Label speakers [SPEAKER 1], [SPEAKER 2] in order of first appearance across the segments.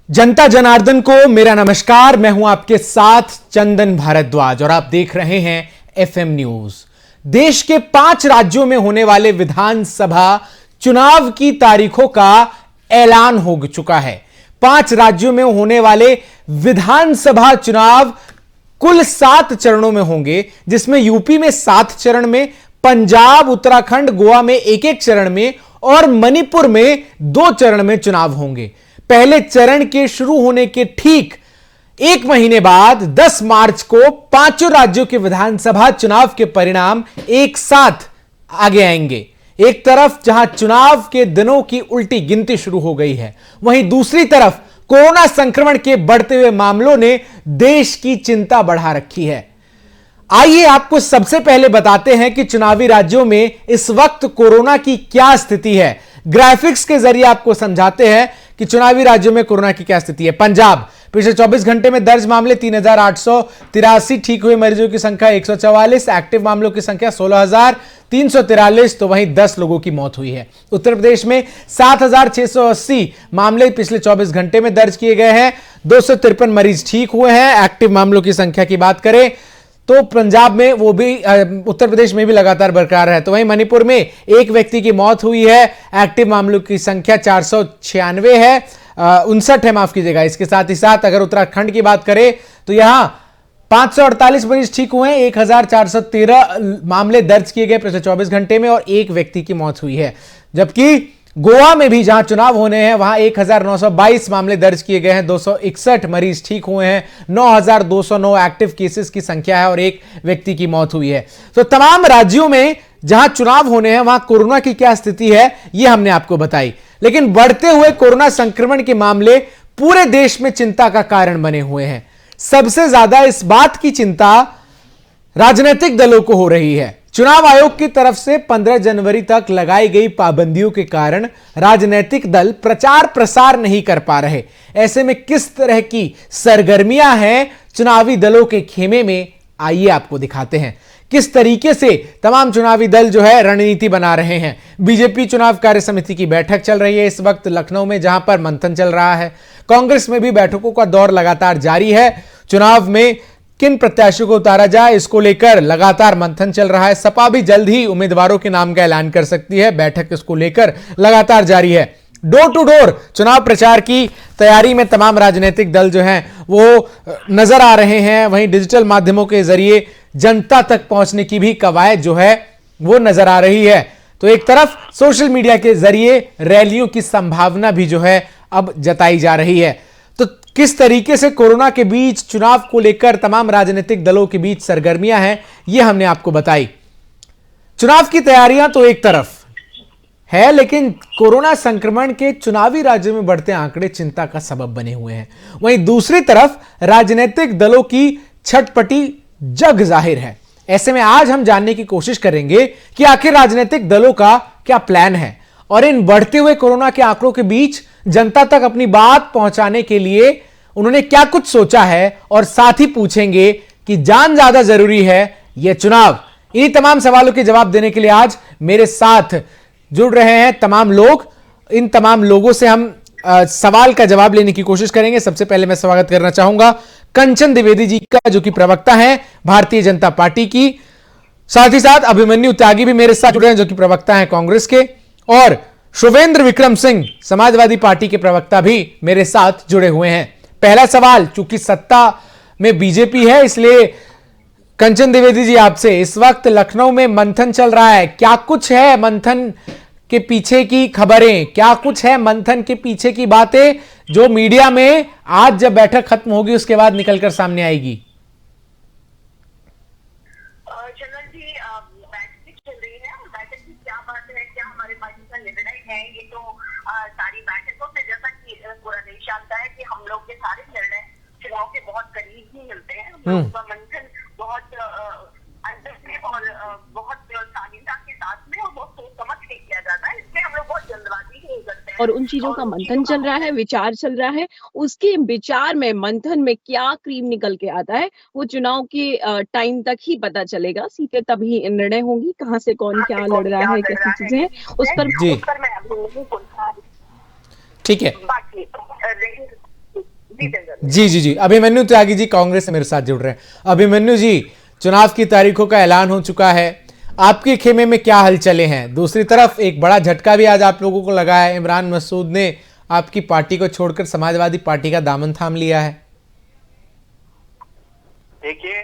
[SPEAKER 1] जनता जनार्दन को मेरा नमस्कार। मैं हूं आपके साथ चंदन भारद्वाज और आप देख रहे हैं एफएम न्यूज। देश के 5 राज्यों में होने वाले विधानसभा चुनाव की तारीखों का ऐलान हो चुका है। 5 राज्यों में होने वाले विधानसभा चुनाव कुल 7 चरणों में होंगे, जिसमें यूपी में 7 चरण में, पंजाब, उत्तराखंड, गोवा में एक चरण में और मणिपुर में 2 चरण में चुनाव होंगे। पहले चरण के शुरू होने के ठीक 1 महीने बाद 10 मार्च को 5 राज्यों के विधानसभा चुनाव के परिणाम एक साथ आगे आएंगे। एक तरफ जहां चुनाव के दिनों की उल्टी गिनती शुरू हो गई है, वहीं दूसरी तरफ कोरोना संक्रमण के बढ़ते हुए मामलों ने देश की चिंता बढ़ा रखी है। आइए आपको सबसे पहले बताते हैं कि चुनावी राज्यों में इस वक्त कोरोना की क्या स्थिति है। ग्राफिक्स के जरिए आपको समझाते हैं कि चुनावी राज्यों में कोरोना की क्या स्थिति है। पंजाब, पिछले 24 घंटे में दर्ज मामले 3883, ठीक हुए मरीजों की संख्या 144, एक्टिव मामलों की संख्या 16343, तो वहीं 10 लोगों की मौत हुई है। उत्तर प्रदेश में 7680 मामले पिछले 24 घंटे में दर्ज किए गए हैं, 253 मरीज ठीक हुए हैं। एक्टिव मामलों की संख्या की बात करें तो पंजाब में वो भी, उत्तर प्रदेश में भी लगातार बरकरार है। तो वहीं मणिपुर में 1 व्यक्ति की मौत हुई है। एक्टिव मामलों की संख्या 496 है, 59 है, माफ कीजिएगा। इसके साथ ही साथ अगर उत्तराखंड की बात करें तो यहां 548 मरीज ठीक हुए हैं, 1413 मामले दर्ज किए गए पिछले 24 घंटे में और 1 व्यक्ति की मौत हुई है। जबकि गोवा में भी जहां चुनाव होने हैं वहां 1922 मामले दर्ज किए गए हैं, 261 मरीज ठीक हुए हैं, 9209 एक्टिव केसेस की संख्या है और 1 व्यक्ति की मौत हुई है। तो तमाम राज्यों में जहां चुनाव होने हैं वहां कोरोना की क्या स्थिति है यह हमने आपको बताई। लेकिन बढ़ते हुए कोरोना संक्रमण के मामले पूरे देश में चिंता का कारण बने हुए हैं। सबसे ज्यादा इस बात की चिंता राजनीतिक दलों को हो रही है। चुनाव आयोग की तरफ से 15 जनवरी तक लगाई गई पाबंदियों के कारण राजनीतिक दल प्रचार प्रसार नहीं कर पा रहे। ऐसे में किस तरह की सरगर्मियां हैं चुनावी दलों के खेमे में, आइए आपको दिखाते हैं किस तरीके से तमाम चुनावी दल जो है रणनीति बना रहे हैं। बीजेपी चुनाव कार्य समिति की बैठक चल रही है इस वक्त लखनऊ में, जहां पर मंथन चल रहा है। कांग्रेस में भी बैठकों का दौर लगातार जारी है। चुनाव में किन प्रत्याशियों को उतारा जाए, इसको लेकर लगातार मंथन चल रहा है। सपा भी जल्द ही उम्मीदवारों के नाम का ऐलान कर सकती है। बैठक इसको लेकर लगातार जारी है। डोर टू डोर चुनाव प्रचार की तैयारी में तमाम राजनीतिक दल जो हैं वो नजर आ रहे हैं। वहीं डिजिटल माध्यमों के जरिए जनता तक पहुंचने की भी कवायद जो है वो नजर आ रही है। तो एक तरफ सोशल मीडिया के जरिए रैलियों की संभावना भी जो है अब जताई जा रही है। तो किस तरीके से कोरोना के बीच चुनाव को लेकर तमाम राजनीतिक दलों के बीच सरगर्मियां हैं, यह हमने आपको बताई। चुनाव की तैयारियां तो एक तरफ है, लेकिन कोरोना संक्रमण के चुनावी राज्यों में बढ़ते आंकड़े चिंता का सबब बने हुए हैं। वहीं दूसरी तरफ राजनीतिक दलों की छटपटी जग जाहिर है। ऐसे में आज हम जानने की कोशिश करेंगे कि आखिर राजनीतिक दलों का क्या प्लान है और इन बढ़ते हुए कोरोना के आंकड़ों के बीच जनता तक अपनी बात पहुंचाने के लिए उन्होंने क्या कुछ सोचा है, और साथ ही पूछेंगे कि जान ज्यादा जरूरी है यह चुनाव। इन्हीं तमाम सवालों के जवाब देने के लिए आज मेरे साथ जुड़ रहे हैं तमाम लोग। इन तमाम लोगों से हम सवाल का जवाब लेने की कोशिश करेंगे। सबसे पहले मैं स्वागत करना चाहूंगा कंचन द्विवेदी जी का, जो कि प्रवक्ता हैं भारतीय जनता पार्टी की। साथ ही साथ अभिमन्यु त्यागी भी मेरे साथ जुड़े हैं, जो कि प्रवक्ता हैं कांग्रेस के, और शुभेंद्र विक्रम सिंह समाजवादी पार्टी के प्रवक्ता भी मेरे साथ जुड़े हुए हैं। पहला सवाल, चूंकि सत्ता में बीजेपी है, इसलिए कंचन द्विवेदी जी आपसे, इस वक्त लखनऊ में मंथन चल रहा है, क्या कुछ है मंथन के पीछे की खबरें, क्या कुछ है मंथन के पीछे की बातें जो मीडिया में आज जब बैठक खत्म होगी उसके बाद निकलकर सामने आएगी?
[SPEAKER 2] सारी बैठकों से जैसा कि पूरा देश जानता है कि हम लोग के सारे निर्णय चुनाव के बहुत करीब ही मिलते हैं। हम लोगों का मंथन बहुत अंदर से और बहुत शालीनता के साथ में और बहुत सोच समझ के किया जाता है, इसलिए हम लोग बहुत जल्दबाजी नहीं करते हैं।
[SPEAKER 3] और उन चीजों का मंथन चल रहा है, विचार चल रहा है, उसके विचार में मंथन में क्या क्रीम निकल के आता है वो चुनाव के टाइम तक ही पता चलेगा। सीटें तभी निर्णय होंगी, कहाँ से कौन क्या लड़ रहा है, कैसी चीजें हैं, उस पर
[SPEAKER 1] जी ठीक है।
[SPEAKER 2] जीतेंगे।
[SPEAKER 1] जी जी जी, अभिमन्यु त्यागी जी कांग्रेस से मेरे साथ जुड़ रहे हैं। अभिमन्यु जी, चुनाव की तारीखों का ऐलान हो चुका है, आपके खेमे में क्या हलचलें हैं? दूसरी तरफ एक बड़ा झटका भी आज आप लोगों को लगा है, इमरान मसूद ने आपकी पार्टी को छोड़कर समाजवादी पार्टी का दामन थाम लिया है।
[SPEAKER 4] देखिए,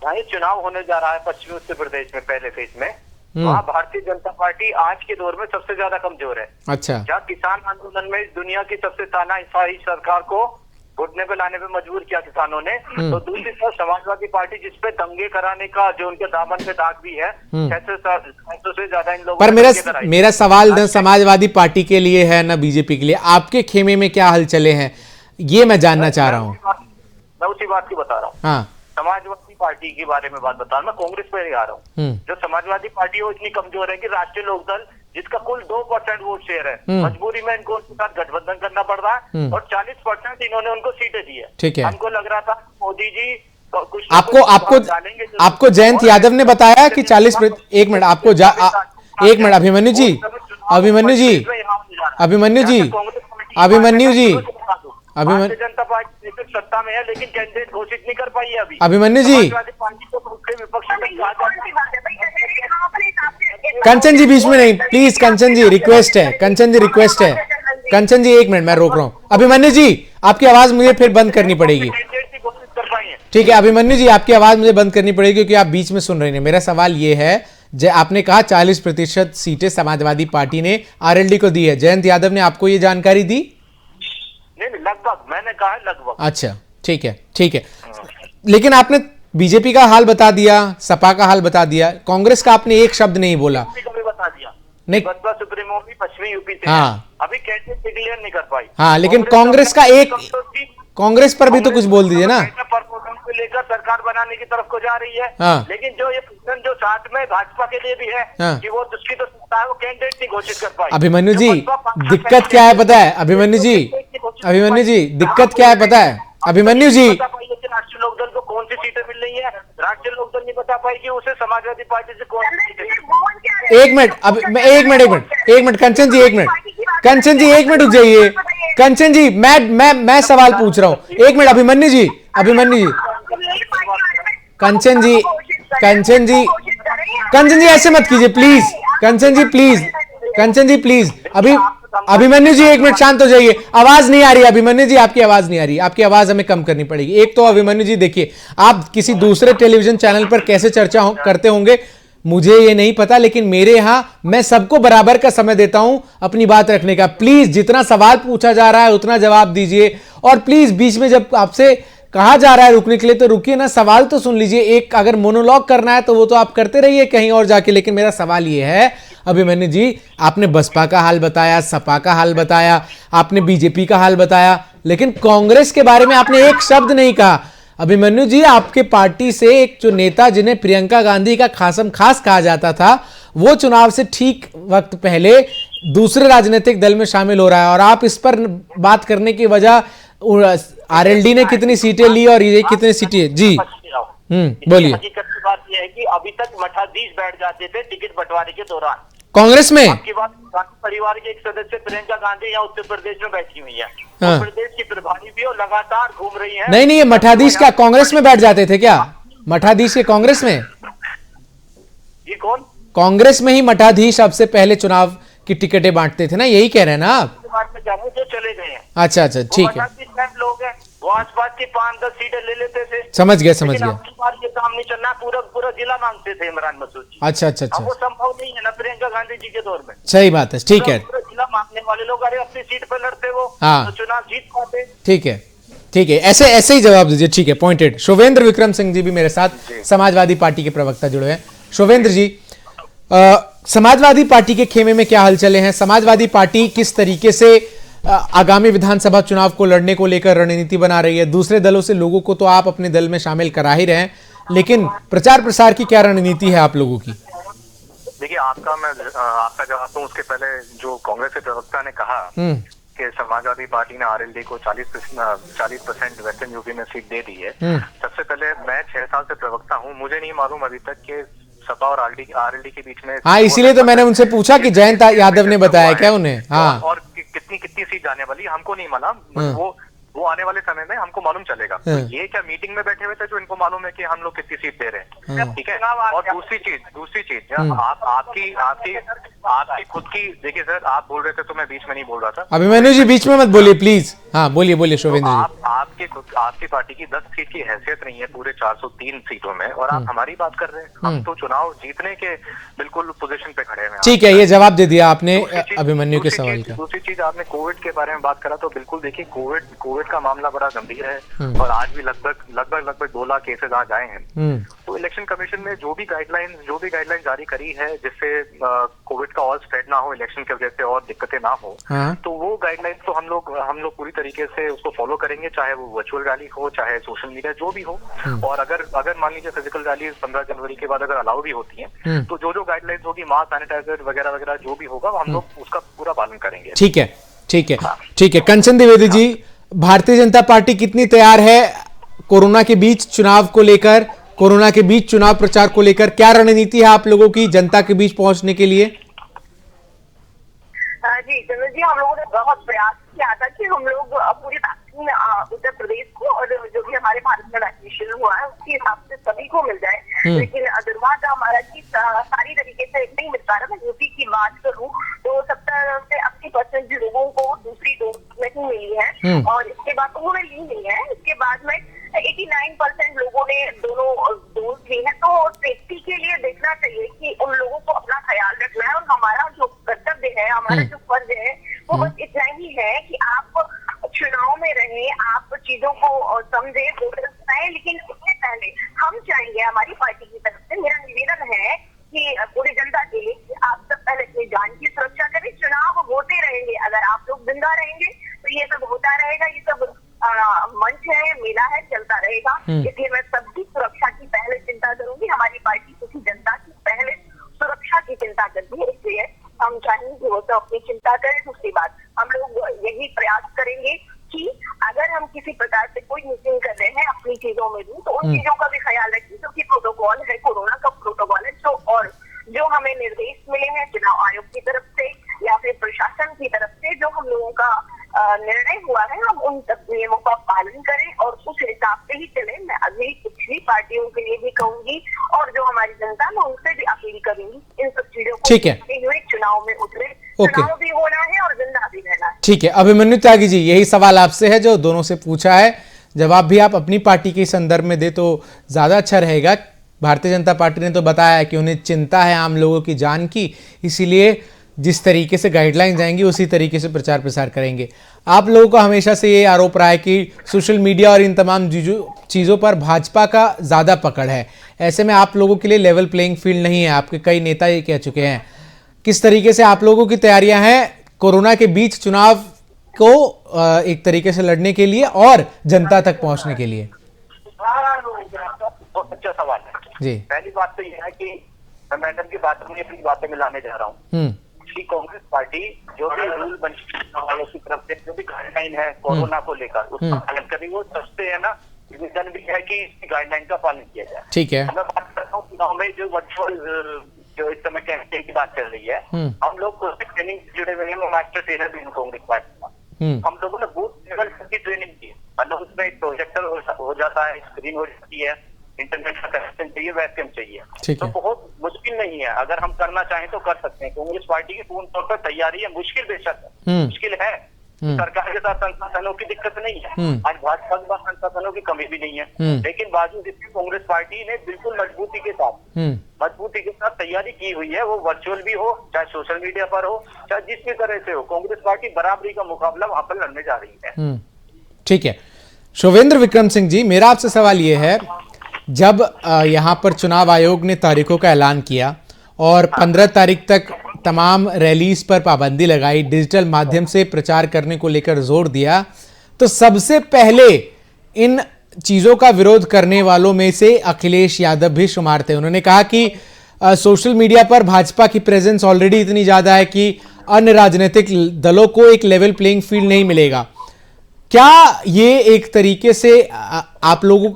[SPEAKER 4] यहाँ चुनाव होने जा रहा है पश्चिमी उत्तर प्रदेश में पहले फेज में। वहाँ भारतीय जनता पार्टी आज के दौर में सबसे ज्यादा कमजोर है।
[SPEAKER 1] अच्छा,
[SPEAKER 4] जहाँ किसान आंदोलन में दुनिया की सबसे तानाशाही सरकार को घुटने पे लाने पे मजबूर किया किसानों ने, तो दूसरी तरफ समाजवादी पार्टी जिसपे दंगे कराने का जो उनके दामन पे दाग भी है, 600 से ज्यादा इन लोगों
[SPEAKER 1] पर
[SPEAKER 4] ने दंगे कराए।
[SPEAKER 1] मेरा सवाल न समाजवादी पार्टी के लिए है न बीजेपी के लिए, आपके खेमे में क्या हलचलें हैं ये मैं जानना चाह रहा हूँ।
[SPEAKER 4] मैं उसी बात की बता रहा हूँ।
[SPEAKER 1] हाँ,
[SPEAKER 4] समाजवादी पार्टी के बारे में बात बता रहा हूं, मैं कांग्रेस पे ही आ रहा हूँ। जो समाजवादी पार्टी है वो इतनी कमजोर है कि राष्ट्रीय लोकदल जिसका कुल 2% वोट शेयर है, मजबूरी में इनको उनके साथ गठबंधन करना पड़ रहा है और 40% इन्होंने उनको सीटें दी है।
[SPEAKER 1] ठीक है।
[SPEAKER 4] हमको लग रहा था मोदी जी कुछ
[SPEAKER 1] आपको जयंत यादव ने बताया कि 40%। एक मिनट, एक मिनट, अभिमन्यु जी, अभिमन्यु जी, अभिमन्यु जी, अभिमन्यु जी,
[SPEAKER 4] भारतीय जनता पार्टी सत्ता में है लेकिन कैंडिडेट घोषित नहीं कर पाई है अभी।
[SPEAKER 1] अभिमन्यु जी,
[SPEAKER 4] पार्टी को मुख्य विपक्ष में
[SPEAKER 1] कंचन जी बीच में नहीं प्लीज, कंचन जी रिक्वेस्ट है, कंचन जी रिक्वेस्ट है, कंचन जी एक मिनट मैं रोक रहा हूँ। अभिमन्यु जी, आपकी आवाज मुझे फिर बंद करनी पड़ेगी। ठीक है अभिमन्यु जी, आपकी आवाज मुझे बंद करनी पड़ेगी क्योंकि आप बीच में सुन रहे हैं। मेरा सवाल ये है, आपने कहा 40% सीटें समाजवादी पार्टी ने आरएलडी को दी है, जयंत यादव ने आपको ये जानकारी दी?
[SPEAKER 4] नहीं, लगभग, मैंने कहा लगभग।
[SPEAKER 1] अच्छा, ठीक है, ठीक है, लेकिन आपने बीजेपी का हाल बता दिया, सपा का हाल बता दिया, कांग्रेस का आपने एक शब्द नहीं बोला।
[SPEAKER 4] भी बता दिया
[SPEAKER 1] नहीं,
[SPEAKER 4] बसपा सुप्रीमो भी पश्चिमी यूपी से
[SPEAKER 1] हाँ,
[SPEAKER 4] अभी कैसे डिक्लेयर नहीं कर पाई।
[SPEAKER 1] हाँ, लेकिन कांग्रेस का एक, कांग्रेस पर भी तो कुछ बोल दीजिए ना।
[SPEAKER 4] परफॉर्मेंस को लेकर सरकार बनाने की तरफ को जा रही है।
[SPEAKER 1] हाँ,
[SPEAKER 4] लेकिन जो ये प्रश्न जो साथ में भाजपा के लिए भी है
[SPEAKER 1] हाँ,
[SPEAKER 4] कि वो उसकी तो सत्ता है, वो कैंडिडेट नहीं घोषित कर पाई।
[SPEAKER 1] अभिमन्यु जी, दिक्कत क्या है पता है? अभिमन्यु जी, अभिमन्यु जी, दिक्कत क्या है पता है? अभिमन्यु जी,
[SPEAKER 4] राष्ट्रीय लोकदल को कौन सी सीटें मिल रही है, राष्ट्रीय लोकदल नहीं बता पाएगी उसे समाजवादी पार्टी से कौन सी सीटें।
[SPEAKER 1] एक मिनट, अब एक मिनट कंचन जी, एक मिनट, कंचन जी एक मिनट रुक जाइए। कंचन जी, मैं सवाल पूछ रहा हूँ, एक मिनट। अभिमन्यु जी, अभिमन्यु जी, कंचन जी, कंचन जी, कंचन जी ऐसे मत कीजिए please, Kanchan ji please, Kanchan ji please. Abhimanyu ji एक मिनट शांत हो जाइए, आवाज नहीं आ रही अभिमन्यु जी, आपकी आवाज नहीं आ रही, आपकी आवाज हमें कम करनी पड़ेगी। एक तो अभिमन्यु जी देखिए, आप किसी दूसरे टेलीविजन चैनल पर कैसे चर्चा करते होंगे मुझे ये नहीं पता, लेकिन मेरे यहां मैं सबको बराबर का समय देता हूं अपनी बात रखने का। प्लीज जितना सवाल पूछा जा रहा है उतना जवाब दीजिए, और प्लीज बीच में जब आपसे कहा जा रहा है रुकने के लिए तो रुकिए ना, सवाल तो सुन लीजिए। एक अगर मोनोलॉग करना है तो वो तो आप करते रहिए कहीं और जाके, लेकिन मेरा सवाल ये है अभिमन्यु जी, आपने बसपा का हाल बताया, सपा का हाल बताया, आपने बीजेपी का हाल बताया, लेकिन कांग्रेस के बारे में आपने एक शब्द नहीं कहा। अभिमन्यु जी, आपके पार्टी से एक जो नेता जिन्हें प्रियंका गांधी का खासम खास कहा जाता था, वो चुनाव से ठीक वक्त पहले दूसरे राजनीतिक दल में शामिल हो रहा है, और आप इस पर बात करने की वजह आरएलडी ने कितनी सीटें ली और ये कितनी सीटें जी। बोलिए।
[SPEAKER 4] हकीकत की बात यह है कि अभी तक मठाधीश बैठ जाते थे टिकट बंटवारे के दौरान
[SPEAKER 1] कांग्रेस में।
[SPEAKER 4] आपकी बात, गांधी परिवार के एक सदस्य प्रियंका गांधी यहाँ उत्तर प्रदेश में बैठी हुई है,
[SPEAKER 1] हाँ।
[SPEAKER 4] उत्तर प्रदेश की प्रभारी भी और लगातार घूम रही है।
[SPEAKER 1] नहीं, ये मठाधीश क्या कांग्रेस में बैठ जाते थे क्या? मठाधीश के कांग्रेस में?
[SPEAKER 4] ये कौन?
[SPEAKER 1] कांग्रेस में ही मठाधीश अब से पहले चुनाव की टिकटें बांटते थे ना, यही कह रहे हैं ना आप?
[SPEAKER 4] जो चले गए हैं।
[SPEAKER 1] अच्छा, ठीक है,
[SPEAKER 4] लोग हैं वो आसपास की 5-10 सीटें ले लेते थे।
[SPEAKER 1] समझ गया, समझ गया।
[SPEAKER 4] बार ये काम नहीं चलना, पूरा जिला मांगते थे इमरान मसूद जी।
[SPEAKER 1] अच्छा,
[SPEAKER 4] अब वो संभव नहीं है ना प्रियंका गांधी जी के दौर में।
[SPEAKER 1] सही बात है, ठीक है।
[SPEAKER 4] पूरा जिला मांगने वाले लोग अरे अपनी सीट पर लड़ते वो,
[SPEAKER 1] हाँ,
[SPEAKER 4] तो चुनाव जीत पाते।
[SPEAKER 1] ठीक है, ठीक है, ऐसे ही जवाब दीजिए, ठीक है, पॉइंटेड। शोवेंद्र विक्रम सिंह जी भी मेरे साथ समाजवादी पार्टी के प्रवक्ता जुड़े हैं। शोवेंद्र जी, समाजवादी पार्टी के खेमे में क्या हलचलें हैं? समाजवादी पार्टी किस तरीके से आगामी विधानसभा चुनाव को लड़ने को लेकर रणनीति बना रही है? दूसरे दलों से लोगों को तो आप अपने दल में शामिल करा ही रहे हैं, लेकिन प्रचार प्रसार की क्या रणनीति है आप लोगों की?
[SPEAKER 5] देखिए, आपका जवाब दूं उसके पहले जो कांग्रेस के प्रवक्ता ने कहा कि समाजवादी पार्टी ने आरएलडी को 40% वेस्टर्न यूपी में सीट दे दी है। सबसे पहले मैं 6 साल से प्रवक्ता हूं, मुझे नहीं मालूम अभी तक कि सपा और आरएलडी के बीच में।
[SPEAKER 1] हाँ, इसीलिए तो मैंने उनसे पूछा कि जयंत यादव ने बताया क्या उन्हें। हाँ,
[SPEAKER 5] और कितनी सीट जाने वाली हमको नहीं मालूम। वो वो आने वाले समय में हमको मालूम चलेगा। तो ये क्या मीटिंग में बैठे हुए थे जो इनको मालूम है कि हम लोग कितनी सीट दे रहे हैं, ठीक है। और दूसरी चीज आपकी खुद की, देखिए सर, आप बोल रहे थे तो मैं बीच में नहीं बोल रहा था।
[SPEAKER 1] अभिमन्यु जी बीच में मत बोलिए प्लीज। हाँ बोलिए शोभेंद्र जी।
[SPEAKER 5] आपकी पार्टी की 10 सीट की हैसियत नहीं है पूरे 403 सीटों में, और आप हमारी बात कर रहे हैं। हम तो चुनाव जीतने के बिल्कुल पोजीशन पे खड़े हैं।
[SPEAKER 1] ठीक है, ये जवाब दे दिया आपने अभिमन्यु के सवाल का।
[SPEAKER 5] दूसरी चीज आपने कोविड के बारे में बात करा, तो बिल्कुल देखिए कोविड का मामला बड़ा गंभीर है, और आज भी लगभग 2 लाख केसेज आज आए हैं। तो इलेक्शन कमीशन ने जो भी गाइडलाइन जारी करी है जिससे कोविड का और स्प्रेड ना हो, इलेक्शन की वजह से और दिक्कतें ना हो, तो वो गाइडलाइंस तो हम लोग पूरी तरीके से उसको फॉलो करेंगे, चाहे वो वर्चुअल रैली हो, चाहे सोशल मीडिया, जो भी हो। और अगर मान लीजिए फिजिकल रैली 15 जनवरी के बाद अगर अलाउ भी होती है, तो जो गाइडलाइंस होगी, मास्क, सैनिटाइजर वगैरह जो भी होगा, हम लोग उसका पूरा पालन करेंगे।
[SPEAKER 1] ठीक है। कंचन द्विवेदी जी, भारतीय जनता पार्टी कितनी तैयार है कोरोना के बीच चुनाव को लेकर, कोरोना के बीच चुनाव प्रचार को लेकर? क्या रणनीति है आप लोगों की जनता के बीच पहुंचने के लिए?
[SPEAKER 2] जी चंद्र जी, हम लोगों ने बहुत प्रयास किया था कि हम लोग पूरे उत्तर प्रदेश को और जो भी हमारे भारत में वैक्सीनेशन हुआ है उसके हिसाब से सभी को मिल जाए, लेकिन दुर्भाग्य हमारा कि सारी तरीके से नहीं मिल पा रहा। मैं यूपी की बात करूँ तो 70 से 80% लोगों को दूसरी डोज नहीं मिली है, और इसके बाद उन्होंने ली नहीं है। इसके बाद में 89% लोगों ने दोनों डोज ली है। तो सेफ्टी के लिए देखना चाहिए कि उन लोगों को अपना ख्याल रखना है, और हमारा जो कर्तव्य है, हमारा जो फर्ज है, वो बस इतना ही है कि आप चुनाव में रहे, आप चीजों को समझे, बताएं, लेकिन उससे पहले हम चाहेंगे हमारी पार्टी की तरफ से, मेरा निवेदन है कि पूरी जनता के लिए कि आप सब पहले अपनी जान की सुरक्षा करें। चुनाव होते रहेंगे, अगर आप लोग जिंदा रहेंगे तो ये सब होता रहेगा, ये सब मंच है, मेला है, चलता रहेगा। इसलिए मैं सबकी सुरक्षा की पहले चिंता करूंगी। हमारी पार्टी किसी जनता की पहले सुरक्षा की चिंता करती है, इसलिए हम चाहेंगे कि वो तो अपनी चिंता करें। दूसरी बात, हम लोग यही प्रयास करेंगे कि अगर हम किसी प्रकार से कोई मीटिंग कर रहे हैं अपनी चीजों में भी, तो उन चीजों का भी ख्याल रखें, क्योंकि प्रोटोकॉल है, कोरोना का प्रोटोकॉल है, जो हमें निर्देश मिले हैं चुनाव आयोग की तरफ से या फिर प्रशासन की तरफ से, जो हम लोगों का निर्णय हुआ है, हम उन नियमों का पालन करें और उस हिसाब से ही चले। मैं अभी पिछली पार्टियों के लिए भी कहूंगी, और जो हमारी जनता है उनसे भी अपील करूंगी, इन सब चीजों को देखते हुए चुनाव में उतरे। चुनाव भी होना है और जिंदा भी रहना है।
[SPEAKER 1] ठीक है, अभिमन्यु त्यागी जी, यही सवाल आपसे है जो दोनों से पूछा है, जवाब भी आप अपनी पार्टी के संदर्भ में दे तो ज्यादा अच्छा रहेगा। भारतीय जनता पार्टी ने तो बताया है कि उन्हें चिंता है आम लोगों की जान की, इसीलिए जिस तरीके से गाइडलाइंस आएंगी उसी तरीके से प्रचार प्रसार करेंगे। आप लोगों का हमेशा से ये आरोप रहा है कि सोशल मीडिया और इन तमाम चीज़ों पर भाजपा का ज़्यादा पकड़ है, ऐसे में आप लोगों के लिए लेवल प्लेइंग फील्ड नहीं है, आपके कई नेता ये कह चुके हैं। किस तरीके से आप लोगों की तैयारियां हैं कोरोना के बीच चुनाव को एक तरीके से लड़ने के लिए और जनता तक पहुंचने के लिए?
[SPEAKER 4] बहुत अच्छा सवाल है
[SPEAKER 1] जी।
[SPEAKER 4] पहली बात तो यह है कि मैं मैडम की बात अपनी बातें मिलाने जा रहा हूँ कि कांग्रेस पार्टी जो भी रूल बन वालों की तरफ से जो भी गाइडलाइन है कोरोना को लेकर उसका पालन करें। वो सबसे है ना निवेदन भी है कि इसकी गाइडलाइन का पालन किया जाए।
[SPEAKER 1] ठीक है,
[SPEAKER 4] मैं बात करता हूँ चुनाव में जो वर्चुअल जो इस समय कैंपेन की बात चल रही है, हम लोग ट्रेनिंग जुड़े हुए हैं, मास्टर ट्रेनर भी कांग्रेस पार्टी का। हम लोगों ने बूथ लेवल की ट्रेनिंग की, मतलब उसमें एक प्रोजेक्टर हो जाता है, स्क्रीन हो जाती है, इंटरनेट का कनेक्शन चाहिए, वेबकैम चाहिए, तो बहुत मुश्किल नहीं है। अगर हम करना चाहें तो कर सकते हैं। कांग्रेस पार्टी की पूर्ण तौर पर तैयारी है। मुश्किल बेशक मुश्किल है, सरकार के साथ संसाधनों की दिक्कत नहीं है, आज भाजपा के पास संसाधनों की कमी भी नहीं है, लेकिन बावजूद इसकी कांग्रेस पार्टी ने बिल्कुल मजबूती के साथ तैयारी की हुई है। वो वर्चुअल भी हो, चाहे सोशल मीडिया पर हो, चाहे जिस भी तरह से हो, कांग्रेस पार्टी बराबरी का मुकाबला वहां पर लड़ने जा रही है।
[SPEAKER 1] ठीक है, शोभेंद्र विक्रम सिंह जी, मेरा आपसे सवाल ये है, जब यहाँ पर चुनाव आयोग ने तारीखों का ऐलान किया और 15 तारीख तक तमाम रैलीज पर पाबंदी लगाई, डिजिटल माध्यम से प्रचार करने को लेकर जोर दिया, तो सबसे पहले इन चीज़ों का विरोध करने वालों में से अखिलेश यादव भी शुमार थे। उन्होंने कहा कि सोशल मीडिया पर भाजपा की प्रेजेंस ऑलरेडी इतनी ज़्यादा है कि अन्य राजनीतिक दलों को एक लेवल प्लेइंग फील्ड नहीं मिलेगा। क्या ये एक तरीके से आप लोगों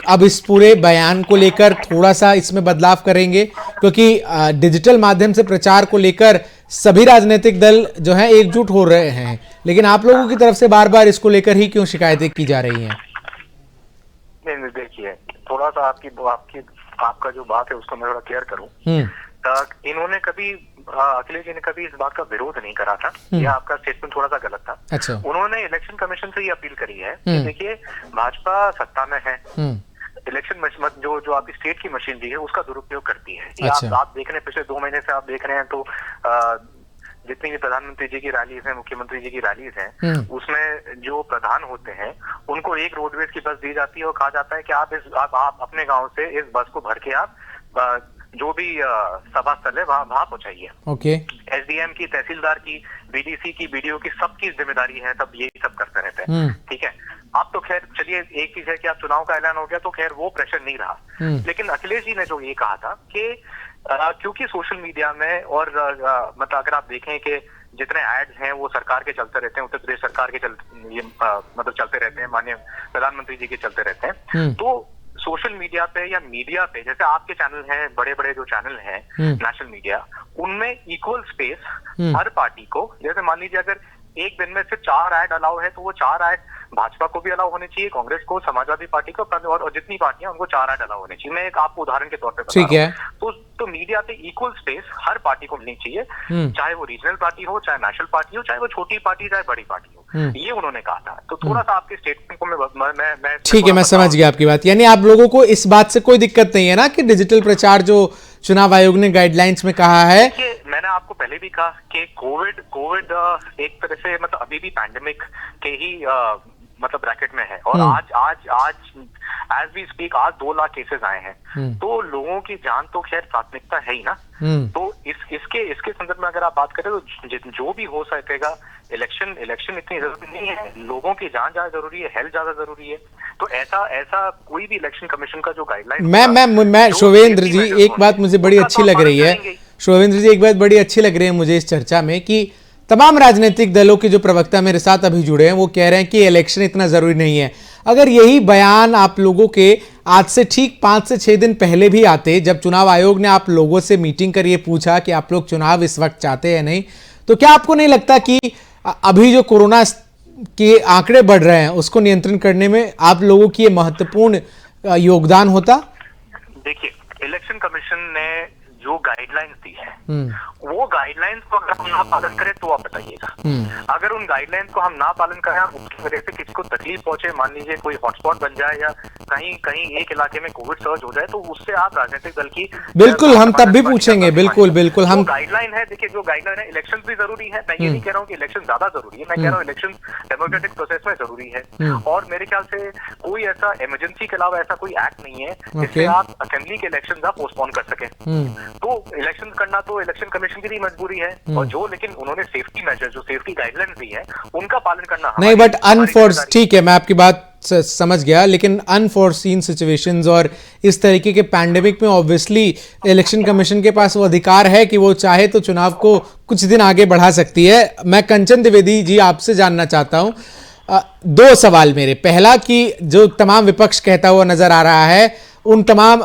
[SPEAKER 1] अब इस पूरे बयान को लेकर थोड़ा सा इसमें बदलाव करेंगे, क्योंकि डिजिटल माध्यम से प्रचार को लेकर सभी राजनीतिक दल जो हैं एकजुट हो रहे हैं, लेकिन आप लोगों की तरफ से बार बार इसको लेकर ही क्यों शिकायतें की जा रही हैं?
[SPEAKER 5] नहीं, देखिए, थोड़ा सा आपका जो बात है उसको मैं थोड़ा क्लियर करूं। इन्होंने कभी अखिलेश जी ने कभी इस बात का विरोध नहीं करा था। यह आपका स्टेटमेंट थोड़ा सा गलत था।
[SPEAKER 1] अच्छा।
[SPEAKER 5] उन्होंने इलेक्शन कमीशन से ये अपील करी है कि देखिए, भाजपा सत्ता में है, इलेक्शन मशीन जो आपकी स्टेट की मशीनरी है उसका दुरुपयोग करती है।
[SPEAKER 1] अच्छा।
[SPEAKER 5] आप देख रहे हैं, पिछले 2 महीने से आप देख रहे हैं तो जितनी भी प्रधानमंत्री जी की रैलीज हैं, मुख्यमंत्री जी की रैलीज हैं, उसमें जो प्रधान होते हैं उनको एक रोडवेज की बस दी जाती है और कहा जाता है कि आप अपने गांव से इस बस को भर के आप जो भी सभा स्थल है वहां पहुंचाइए।
[SPEAKER 1] ओके।
[SPEAKER 5] एसडीएम की, तहसीलदार की, बीडीसी की, बीडीओ की, सबकी जिम्मेदारी है, सब यही सब करते रहते हैं। ठीक है। अब तो खैर चलिए, एक चीज है कि आप चुनाव का ऐलान हो गया तो खैर वो प्रेशर नहीं रहा, लेकिन अखिलेश जी ने जो ये कहा था कि क्योंकि सोशल मीडिया में और मतलब अगर आप देखें कि जितने एड्स हैं वो सरकार के चलते रहते हैं, उत्तर प्रदेश सरकार के मतलब चलते रहते हैं, माननीय प्रधानमंत्री जी के चलते रहते हैं, तो सोशल मीडिया पे या मीडिया पे, जैसे आपके चैनल हैं, बड़े बड़े जो चैनल हैं नेशनल मीडिया, उनमें इक्वल स्पेस हर पार्टी को, जैसे मान लीजिए अगर एक दिन में सिर्फ 4 ऐड अलाउ है तो वो 4 ऐड भाजपा को भी अलाउ होने चाहिए, कांग्रेस को, समाजवादी पार्टी को, और जितनी पार्टियां उनको 4 ऐड अलाउ होने चाहिए। मैं एक आपको उदाहरण के तौर पे बता रहा हूं। तो मीडिया पे इक्वल स्पेस हर पार्टी को मिलनी चाहिए, चाहे वो रीजनल पार्टी हो, चाहे नेशनल पार्टी हो, चाहे वो छोटी पार्टी, चाहे बड़ी पार्टी हो। ये उन्होंने कहा था। तो थोड़ा सा आपके स्टेटमेंट को मैं
[SPEAKER 1] ठीक है, मैं समझ गया आपकी बात। यानी आप लोगों को इस बात से कोई दिक्कत नहीं है ना कि डिजिटल प्रचार जो चुनाव आयोग ने गाइडलाइंस में कहा है।
[SPEAKER 5] मैंने आपको पहले भी कहा कि कोविड एक तरह से मतलब अभी भी पैंडेमिक के ही मतलब ब्रैकेट में है, और आज एज वी स्पीक आज 2 लाख केसेस आए हैं, तो लोगों की जान तो खैर प्राथमिकता है ही ना। तो इसके संदर्भ में अगर आप बात करें तो जो भी हो सकेगा, इलेक्शन इतनी जरूरी नहीं है, लोगों की जान ज्यादा जरूरी है, हेल्थ ज्यादा जरूरी है। तो ऐसा कोई भी इलेक्शन कमीशन का जो गाइडलाइन,
[SPEAKER 1] मैं शोवेंद्र जी, एक बात मुझे बड़ी अच्छी लग रही है, शोवेंद्र जी, एक बात बड़ी अच्छी लग रही है मुझे इस चर्चा में कि तमाम राजनीतिक दलों के जो प्रवक्ता मेरे साथ अभी जुड़े हैं वो कह रहे हैं कि इलेक्शन इतना जरूरी नहीं है। अगर यही बयान आप लोगों के आज से ठीक 5 से 6 दिन पहले भी आते, जब चुनाव आयोग ने आप लोगों से मीटिंग कर ये पूछा कि आप लोग चुनाव इस वक्त चाहते हैं नहीं, तो क्या आपको नहीं लगता कि अभी जो कोरोना के आंकड़े बढ़ रहे हैं उसको नियंत्रण करने में आप लोगों की ये महत्वपूर्ण योगदान होता?
[SPEAKER 5] देखिए, इलेक्शन कमीशन ने जो गाइडलाइंस दी है वो गाइडलाइंस को अगर हम ना पालन करें तो आप बताइएगा। अगर उन गाइडलाइंस को हम ना पालन करें, उसकी वजह से किसी को तकलीफ पहुंचे, मान लीजिए कोई हॉटस्पॉट बन जाए या कहीं एक इलाके में कोविड सर्ज हो जाए, तो उससे आप राजनीतिक दल की
[SPEAKER 1] बिल्कुल हम तब भी पूछेंगे। बिल्कुल हम
[SPEAKER 5] गाइडलाइन है। देखिए, जो गाइडलाइन है, इलेक्शन भी जरूरी है, मैं ये नहीं कह रहा हूँ कि इलेक्शन ज्यादा जरूरी है, मैं कह रहा हूँ इलेक्शन डेमोक्रेटिक प्रोसेस में जरूरी है। और मेरे ख्याल से कोई ऐसा इमरजेंसी के अलावा ऐसा कोई एक्ट नहीं है जिससे आप असेंबली के इलेक्शन आप पोस्टपोन कर सके। तो इलेक्शन करना तो इलेक्शन कमीशन की भी मजबूरी है, और जो लेकिन उन्होंने सेफ्टी मेजर, जो सेफ्टी गाइडलाइंस दी है, उनका पालन करना
[SPEAKER 1] नहीं। बट ठीक है, मैं आपकी बात समझ गया, लेकिन अनफोर्सीन सिचुएशंस और इस तरीके के पैंडेमिक में ऑब्वियसली इलेक्शन कमीशन के पास वो अधिकार है कि वो चाहे तो चुनाव को कुछ दिन आगे बढ़ा सकती है। मैं कंचन द्विवेदी जी आपसे जानना चाहता हूं 2 सवाल मेरे। पहला कि जो तमाम विपक्ष कहता हुआ नजर आ रहा है उन तमाम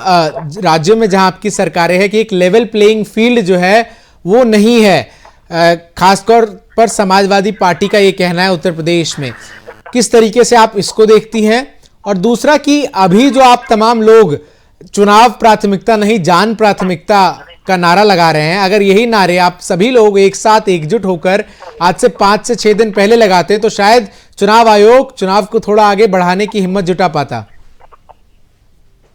[SPEAKER 1] राज्यों में जहां आपकी सरकारें हैं कि एक लेवल प्लेइंग फील्ड जो है वो नहीं है, खासतौर पर समाजवादी पार्टी का ये कहना है उत्तर प्रदेश में। किस तरीके से आप इसको देखती हैं? और दूसरा कि अभी जो आप तमाम लोग चुनाव प्राथमिकता नहीं जान प्राथमिकता का नारा लगा रहे हैं, अगर यही नारे आप सभी लोग एक साथ एकजुट होकर आज से 5 से 6 दिन पहले लगाते तो शायद चुनाव आयोग चुनाव को थोड़ा आगे बढ़ाने की हिम्मत जुटा पाता।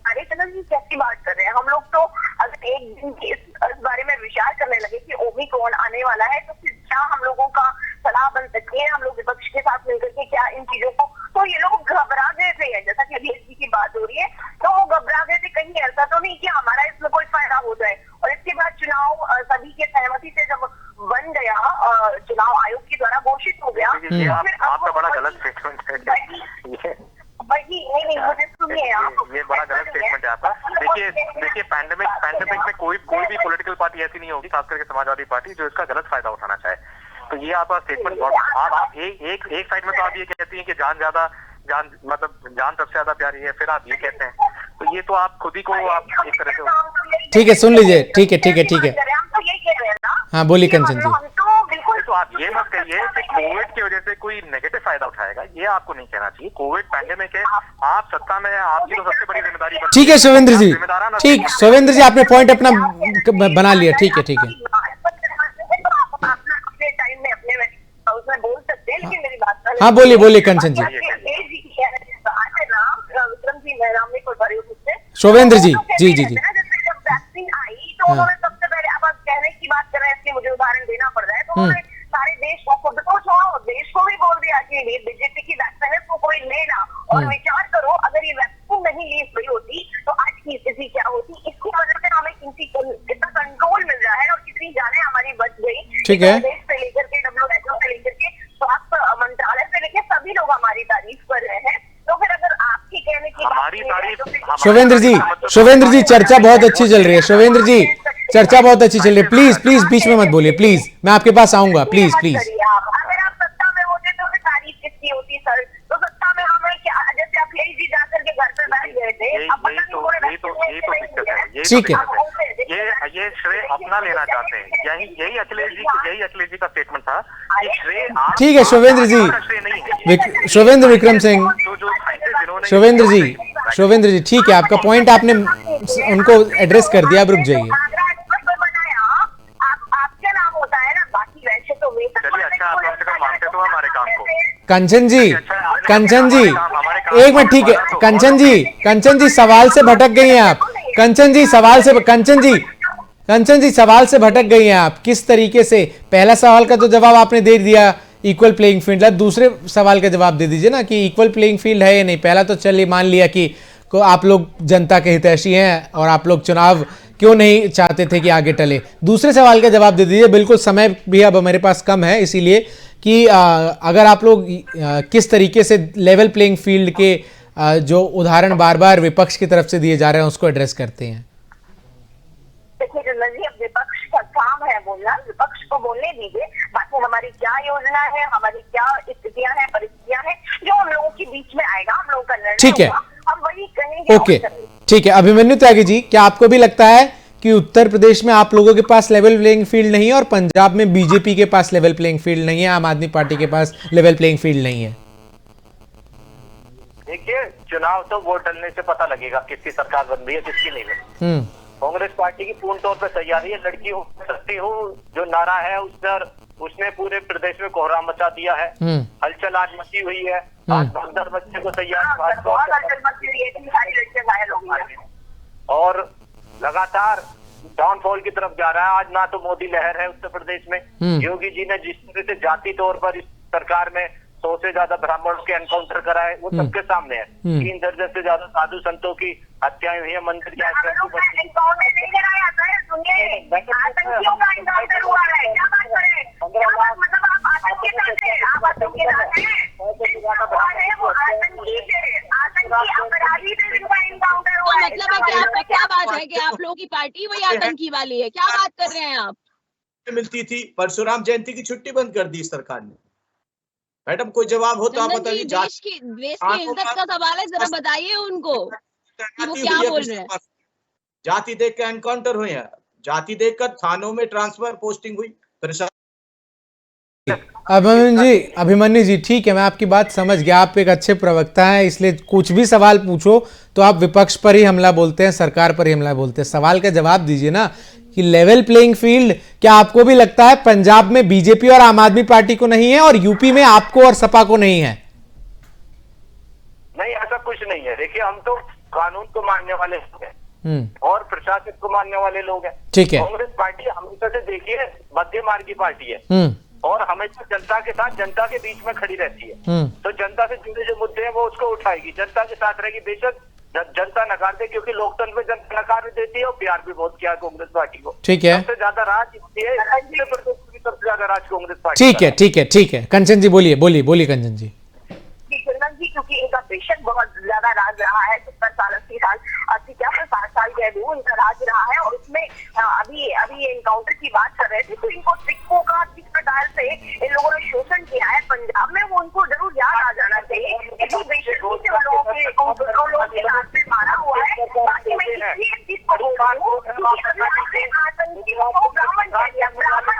[SPEAKER 2] अरे चंदन जी, कैसी बात कर रहे हैं हम लोग? तो अगर एक दिन इस बारे में विचार करने लगे कि ओमिक्रॉन आने वाला है, तो फिर क्या हम लोगों का सलाह बन सकती है, हम लोग विपक्ष के साथ मिलकर के क्या इन चीजों को? तो ये लोग घबरा गए थे, जैसा कि अभी एसपी की बात हो रही है, तो वो घबरा गए थे। कहीं ऐसा तो नहीं कि हमारा इसमें कोई फायदा हो जाए। और इसके बाद चुनाव सभी के सहमति से जब बन गया, चुनाव आयोग के द्वारा घोषित हो गया, तो फिर
[SPEAKER 5] आपका बड़ा गलत स्टेटमेंट है।
[SPEAKER 2] नहीं, मुझे सुनिए आप,
[SPEAKER 5] ये बड़ा गलत स्टेटमेंट है आपका। देखिए पैंडेमिक में कोई भी पॉलिटिकल पार्टी ऐसी नहीं होगी, खास करके समाजवादी पार्टी, जो इसका गलत फायदा उठाना चाहे। तो ये आपका स्टेटमेंट आप एक साइड में तो आप ये कहती हैं कि जान सबसे ज्यादा प्यारी है, फिर आप ये कहते हैं, तो ये तो आप खुद ही को आप एक तरह से
[SPEAKER 1] ठीक है, सुन लीजिए। ठीक है
[SPEAKER 2] हम तो यही कह रहे हैं ना
[SPEAKER 1] हाँ बोलिए कंचन जी।
[SPEAKER 2] हम तो बिल्कुल,
[SPEAKER 5] तो आप ये मत कहिए कि कोविड की वजह से कोई नेगेटिव फायदा उठाएगा, ये आपको नहीं कहना चाहिए। कोविड पैंडेमिक है, आप सत्ता में हैं, आपकी तो सबसे बड़ी जिम्मेदारी बनती है।
[SPEAKER 1] ठीक है शिवेंद्र जी,
[SPEAKER 5] जिम्मेदाराना
[SPEAKER 1] ठीक, शिवेंद्र जी आपने पॉइंट अपना बना लिया, ठीक है ठीक है।
[SPEAKER 2] अपने टाइम में अपने उसमें बोल सकते हैं, लेकिन मेरी बात
[SPEAKER 1] हाँ बोलिए बोलिए कंचन जी।
[SPEAKER 2] विक्रम जी मेहराम ने कोई बड़ी उससे
[SPEAKER 1] शोवेंद्र जी, जी जी जी।
[SPEAKER 2] जब वैक्सीन आई तो उन्होंने सबसे पहले, अब आप कहने की बात कर रहे हैं इसलिए मुझे उदाहरण देना पड़ रहा है, तो उन्होंने सारे देश को, खुद को छोड़ो, देश को भी बोल दिया कि बीजेपी की वैक्सीन है, तो कोई लेना और विचार करो, अगर ये वैक्सीन नहीं ली हुई होती तो आज की स्थिति क्या होती। इसकी वजह से हमें कितना कंट्रोल मिल रहा है और कितनी जाने हमारी बच गई।
[SPEAKER 1] ठीक है,
[SPEAKER 2] देश से लेकर के WHO से लेकर के स्वास्थ्य मंत्रालय से लेकर सभी लोग हमारी तारीफ कर रहे हैं। तो फिर अगर आपकी कहने की
[SPEAKER 5] हमारी तारीफ,
[SPEAKER 1] शोवेंद्र जी, शोवेंद्र जी चर्चा बहुत अच्छी चल रही है, शोवेंद्र जी चर्चा बहुत अच्छी चल रही है, प्लीज प्लीज बीच में मत बोलिए प्लीज, मैं आपके पास आऊंगा, प्लीज प्लीज।
[SPEAKER 2] अगर आप सत्ता में होते तो फिर तारीफ किसकी होती सर? तो सत्ता में हमें क्या, जैसे अखिलेश जी जाकर के घर पे बैठ गए थे, अब पता नहीं उन्होंने
[SPEAKER 5] दिक्कत है।
[SPEAKER 1] ठीक है,
[SPEAKER 5] ये श्रेय अपना लेना चाहते हैं, यही अखिलेश जी का स्टेटमेंट था कि श्रेय,
[SPEAKER 1] ठीक है शोवेंद्र जी, शोवेंद्र विक्रम सिंह, शोवेंद्र जी ठीक है, आपका पॉइंट आपने उनको एड्रेस कर दिया, अब रुक जाइए।
[SPEAKER 2] आपका नाम होता है ना, बाकी वैसे तो वे,
[SPEAKER 5] चलिए अच्छा, आप कम से कम मानते तो हमारे काम को।
[SPEAKER 1] कंचन जी, कंचन जी एक मिनट, ठीक है कंचन जी सवाल से भटक गई हैं आप, कंचन जी सवाल से भटक गई हैं आप। किस तरीके से, पहला सवाल का तो जवाब आपने दे दिया इक्वल प्लेइंग फील्ड, दूसरे सवाल का जवाब दे दीजिए ना कि इक्वल प्लेइंग फील्ड है या नहीं। पहला तो चलिए मान लिया कि को आप लोग जनता के हितैषी हैं और आप लोग चुनाव क्यों नहीं चाहते थे कि आगे टले। दूसरे सवाल का जवाब दे दीजिए, बिल्कुल समय भी अब मेरे पास कम है, इसीलिए कि अगर आप लोग किस तरीके से लेवल प्लेइंग फील्ड के जो उदाहरण बार बार विपक्ष की तरफ से दिए जा रहे हैं उसको एड्रेस करते हैं।
[SPEAKER 2] देखिए चंदन जी, अब विपक्ष का काम है बोलना, विपक्ष को बोलने दीजिए। बाकी हमारी क्या योजना है, हमारी क्या स्थितियां हैं, परिस्थितियां हैं, जो हम लोगों के बीच में आएगा, हम लोगों का निर्णय
[SPEAKER 1] ठीक है,
[SPEAKER 2] हम वही कहेंगे।
[SPEAKER 1] ओके ठीक है, अभिमन्यु त्यागी जी, क्या आपको भी लगता है कि उत्तर प्रदेश में आप लोगों के पास लेवल प्लेइंग फील्ड नहीं है और पंजाब में बीजेपी के पास लेवल प्लेइंग फील्ड नहीं है, आम आदमी पार्टी के पास लेवल प्लेइंग फील्ड नहीं है?
[SPEAKER 4] देखिए, चुनाव तो वोट डलने से पता लगेगा किसकी सरकार बन रही है, किसकी नहीं बन। कांग्रेस पार्टी की पूर्ण तौर पर तैयारी है, लड़की हो सकती हूँ जो नारा है उसने पूरे प्रदेश में कोहराम मचा दिया है। हलचल आज मची हुई है, आज भगदड़ बच्चे को तैयार, और लगातार डाउनफॉल की तरफ जा रहा है। आज ना तो मोदी लहर है उत्तर प्रदेश में, योगी जी ने जिस तरह से जाति तौर पर इस सरकार में 100 से ज्यादा ब्राह्मणों के एनकाउंटर कराए, वो सबके सामने है। 3 दर्जन से ज्यादा साधु संतों की हत्याएं हुई है, मंदिर की
[SPEAKER 3] मतलब है कि क्या बात है कि आप लोगों की पार्टी वही आतंकी वाली है, क्या बात कर रहे हैं आप?
[SPEAKER 6] मिलती थी, परशुराम जयंती की छुट्टी बंद कर दी सरकार ने। मैडम कोई जवाब हो तो आप बताइए।
[SPEAKER 3] देश की इज्जत का सवाल है, जरा बताइए उनको कि वो क्या बोल रहे हैं।
[SPEAKER 6] जाति देख के एनकाउंटर हुए हैं, जाति देखकर थानों में ट्रांसफर पोस्टिंग हुई।
[SPEAKER 1] अभिमन्यु जी ठीक है, मैं आपकी बात समझ गया, आप एक अच्छे प्रवक्ता हैं, इसलिए कुछ भी सवाल पूछो तो आप विपक्ष पर ही हमला बोलते हैं, सरकार पर ही हमला बोलते हैं। सवाल का जवाब दीजिए ना कि लेवल प्लेइंग फील्ड क्या आपको भी लगता है पंजाब में बीजेपी और आम आदमी पार्टी को नहीं है और यूपी में आपको और सपा को नहीं है?
[SPEAKER 4] नहीं, ऐसा कुछ नहीं है। देखिए, हम तो कानून को मानने वाले हैं और प्रशासन को मानने वाले लोग हैं।
[SPEAKER 1] ठीक है,
[SPEAKER 4] कांग्रेस पार्टी हमेशा से देखिए मध्य मार्ग की पार्टी है और हमेशा जनता के साथ, जनता के बीच में खड़ी रहती है। तो जनता से जुड़े जो मुद्दे हैं वो उसको उठाएगी, जनता के साथ रहेगी। बेशक जनता नकार दे, क्योंकि लोकतंत्र में जनता नकार भी देती है और प्यार भी बहुत किया कांग्रेस पार्टी को।
[SPEAKER 1] ठीक है,
[SPEAKER 4] सबसे ज्यादा राज इसलिए सबसे ज्यादा राज कांग्रेस पार्टी।
[SPEAKER 1] ठीक है कंचन जी बोलिए कंचन जी।
[SPEAKER 2] चंदन जी, क्योंकि इनका बेशक बहुत ज्यादा राज रहा है, 70 साल 80 साल 60 साल कह दूं, इनका राज रहा है। और उसमें अभी एनकाउंटर की बात कर रहे थे, तो इनको सिखों का किस प्रकार से इन लोगों ने शोषण किया है पंजाब में, वो उनको जरूर याद आ जाना चाहिए। बेशक लोगों के हाथ में मारा हुआ है। बाकी मैं इस चीज को बोल रहा हूँ, आतंकियों को ब्राह्मण कह दिया, ब्राह्मण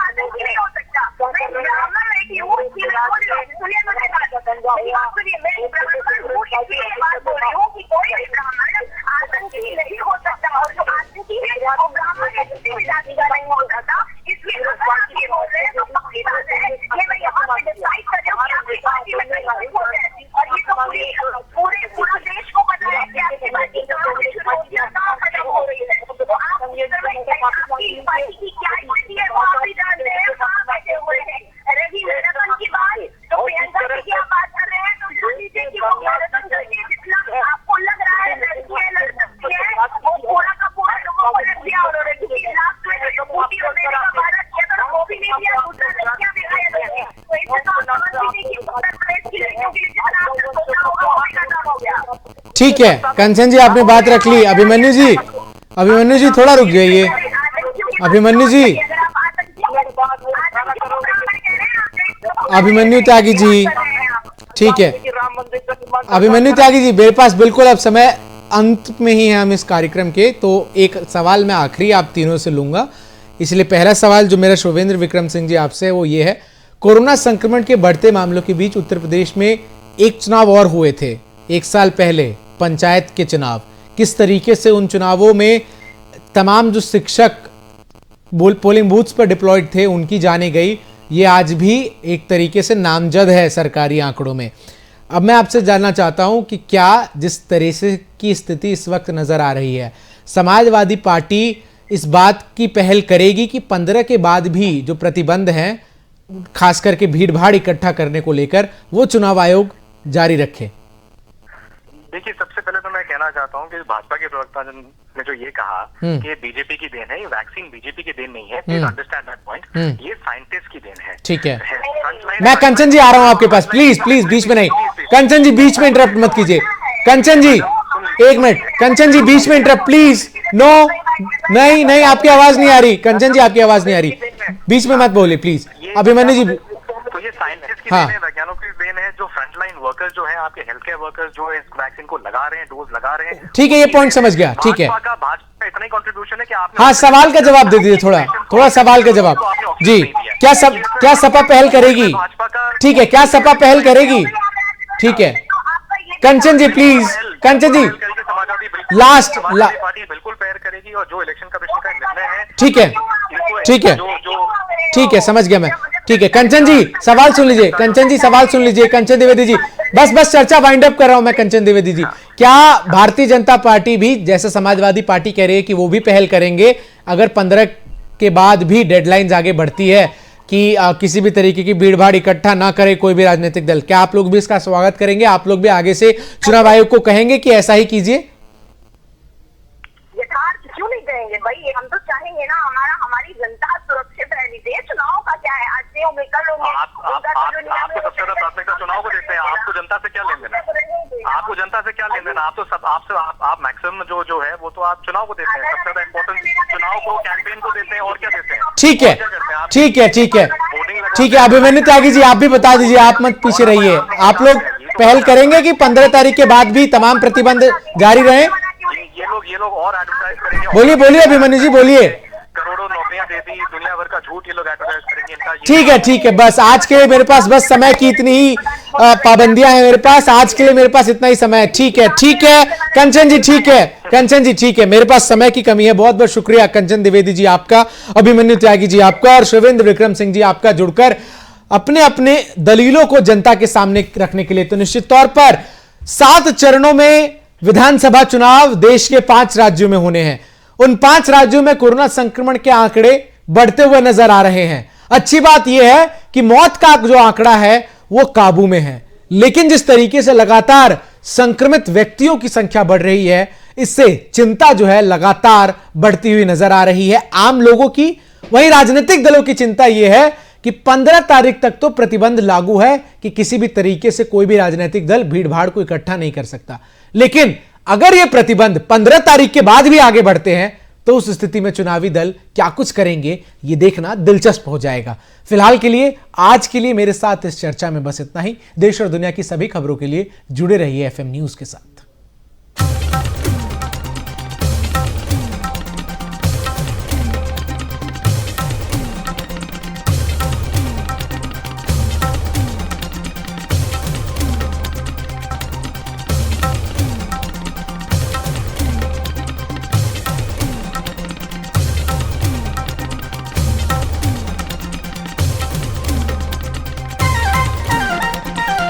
[SPEAKER 2] फिर ये मैं ब्राह्मण हूँ, इसलिए ये बात बोल रही हूँ कि कोई भी ब्राह्मण आतंकी नहीं हो सकता, और जो आतंकी है वो ब्राह्मण है, किसी भी जाति का नहीं हो सकता। इसलिए अगर आप ये बोल रहे हैं तो पक्की बात है ये मैं यहाँ पे डिसाइड कर रही हूँ कि आपकी पार्टी में कहीं और ये तो पूरा देश को पता है कि आपकी पार्टी कहाँ से शुरू होती है, कहाँ खत्म हो रही है। तो आप आपकी पार्टी की क्या स्थिति है वो आप भी जानते हैं, कहाँ बैठे हुए हैं। रही मैराथन की बात, तो प्रियंका जी की आप बात कर रहे हैं तो जान लीजिए कि वो मैराथन करके जितना आपको लग रहा है लड़कियां लड़ सकती है, वो पूरा का पूरा लोगों को लग दिया उन्होंने, क्योंकि लास्ट में जो मोदी और मेरे का वादा किया था वो भी नहीं दिया, दूसरा लड़कियां भी गायब रही। तो इससे तो आप समझ लीजिए कि उत्तर प्रदेश की लड़कियों के लिए जितना आपने सोचा होगा वो भी खत्म हो गया।
[SPEAKER 1] ठीक है कंचन जी, आपने बात रख ली। अभिमन्यु जी थोड़ा रुक जाइए। अभिमन्यु जी, अभिमन्यु त्यागी जी, ठीक है अभिमन्यु त्यागी जी, मेरे पास बिल्कुल अब समय अंत में ही है हम इस कार्यक्रम के, तो एक सवाल मैं आखिरी आप तीनों से लूंगा। इसलिए पहला सवाल जो मेरा शोभेंद्र विक्रम सिंह जी आपसे है वो ये है, कोरोना संक्रमण के बढ़ते मामलों के बीच उत्तर प्रदेश में एक चुनाव और हुए थे 1 साल पहले, पंचायत के चुनाव। किस तरीके से उन चुनावों में तमाम जो शिक्षक पोलिंग बूथ्स पर डिप्लॉयड थे उनकी जाने गई, ये आज भी एक तरीके से नामजद है सरकारी आंकड़ों में। अब मैं आपसे जानना चाहता हूं कि क्या जिस तरह से की स्थिति इस वक्त नजर आ रही है, समाजवादी पार्टी इस बात की पहल करेगी कि 15 के बाद भी जो प्रतिबंध हैं खास करके भीड़ भाड़ इकट्ठा करने को लेकर वो चुनाव आयोग जारी रखे?
[SPEAKER 5] देखिए, सबसे पहले तो मैं कहना चाहता हूँ कि भाजपा के प्रवक्ता ने जो ये कहा कि बीजेपी की देन है, ये वैक्सीन बीजेपी की देन नहीं है, प्लीज अंडरस्टैंड दैट पॉइंट, ये साइंटिस्ट की देन है।
[SPEAKER 1] ठीक है, मैं कंचन जी आ रहा हूँ आपके पास, प्लीज बीच में नहीं, कंचन जी बीच में इंटरप्ट मत कीजिए। कंचन जी 1 मिनट, कंचन जी बीच में इंटरप्ट प्लीज, नो नहीं आपकी आवाज नहीं आ रही, कंचन जी आपकी आवाज नहीं आ रही, बीच में मत बोलिए प्लीज। अभिमन्यु जी,
[SPEAKER 5] तो ये साइंटिस्ट की देन है, वैज्ञानिकों की देन है, जो फ्रंटलाइन वर्कर्स जो हैं, आपके हेल्थ केयर वर्कर्स जो इस वैक्सीन को लगा रहे हैं, डोज लगा रहे हैं।
[SPEAKER 1] ठीक है, ये पॉइंट समझ गया, ठीक है।
[SPEAKER 5] भाजपा का इतना ही कंट्रीब्यूशन है कि आपने
[SPEAKER 1] हाँ, सवाल का जवाब दे दीजिए, थोड़ा सवाल का जवाब जी। क्या सपा पहल करेगी? ठीक है, क्या सपा पहल करेगी? ठीक है, Kanchan ji please, Kanchan ji last
[SPEAKER 5] party बिल्कुल पहल करेगी, और जो इलेक्शन कमीशन का निर्णय है,
[SPEAKER 1] ठीक है, समझ गया मैं। ठीक है, कंचन जी सवाल सुन लीजिए, कंचन जी सवाल सुन लीजिए, कंचन द्विवेदी जी, बस चर्चा वाइंड अप कर रहा हूं मैं। कंचन द्विवेदी जी, क्या भारतीय जनता पार्टी भी, जैसे समाजवादी पार्टी कह रही है कि वो भी पहल करेंगे, अगर 15 के बाद भी डेडलाइंस आगे बढ़ती है कि किसी भी तरीके की भीड़ भाड़ इकट्ठा ना करे कोई भी राजनीतिक दल, क्या आप लोग भी इसका स्वागत करेंगे? आप लोग भी आगे से चुनाव आयोग को कहेंगे कि ऐसा ही कीजिए?
[SPEAKER 2] क्यों नहीं कहेंगे भाई, हम तो चाहेंगे ना हमारी जनता सुरक्षित रहनी चाहिए। चुनाव का क्या है, आज से होंगे कल होंगे।
[SPEAKER 5] आपको सबसे ज्यादा प्राथमिकता चुनाव को देते हैं, आपको जनता से क्या लेन देना? आपको जनता से क्या लेन देना? आप तो सब आप मैक्सिमम जो है वो तो आप चुनाव को देते हैं, सबसे ज्यादा इंपॉर्टेंट चुनाव को, कैंपेन को देते हैं, और क्या देते हैं?
[SPEAKER 1] ठीक है अभिमन्यु त्यागी जी, आप भी बता दीजिए, आप मत पीछे रहिए। आप लोग पहल करेंगे कि 15 तारीख के बाद भी तमाम प्रतिबंध जारी रहे?
[SPEAKER 5] ये लोग और एडवर्टाइज करेंगे।
[SPEAKER 1] बोलिए अभिमन्यु जी, बोलिए।
[SPEAKER 5] करोड़ों नौकरियां दे दी, दुनिया भर का झूठ ये लोग एडवर्टाइज करेंगे।
[SPEAKER 1] ठीक है, बस आज के लिए मेरे पास बस समय की इतनी ही पाबंदियां हैं मेरे पास, आज के लिए मेरे पास इतना ही समय है। ठीक है कंचन जी, ठीक है, मेरे पास समय की कमी है। बहुत बहुत शुक्रिया कंचन द्विवेदी जी आपका, अभिमन्यु त्यागी जी आपका, और शोभेंद्र विक्रम सिंह जी आपका, जुड़कर अपने अपने दलीलों को जनता के सामने रखने के लिए। तो निश्चित तौर पर 7 चरणों में विधानसभा चुनाव देश के 5 राज्यों में होने हैं। उन 5 राज्यों में कोरोना संक्रमण के आंकड़े बढ़ते हुए नजर आ रहे हैं। अच्छी बात यह है कि मौत का जो आंकड़ा है वो काबू में है, लेकिन जिस तरीके से लगातार संक्रमित व्यक्तियों की संख्या बढ़ रही है, इससे चिंता जो है लगातार बढ़ती हुई नजर आ रही है आम लोगों की। वहीं राजनीतिक दलों की चिंता यह है कि 15 तारीख तक तो प्रतिबंध लागू है कि किसी भी तरीके से कोई भी राजनीतिक दल भीड़ भाड़ को इकट्ठा नहीं कर सकता। लेकिन अगर यह प्रतिबंध 15 तारीख के बाद भी आगे बढ़ते हैं तो उस स्थिति में चुनावी दल क्या कुछ करेंगे यह देखना दिलचस्प हो जाएगा। फिलहाल के लिए, आज के लिए मेरे साथ इस चर्चा में बस इतना ही। देश और दुनिया की सभी खबरों के लिए जुड़े रहिए FM न्यूज के साथ।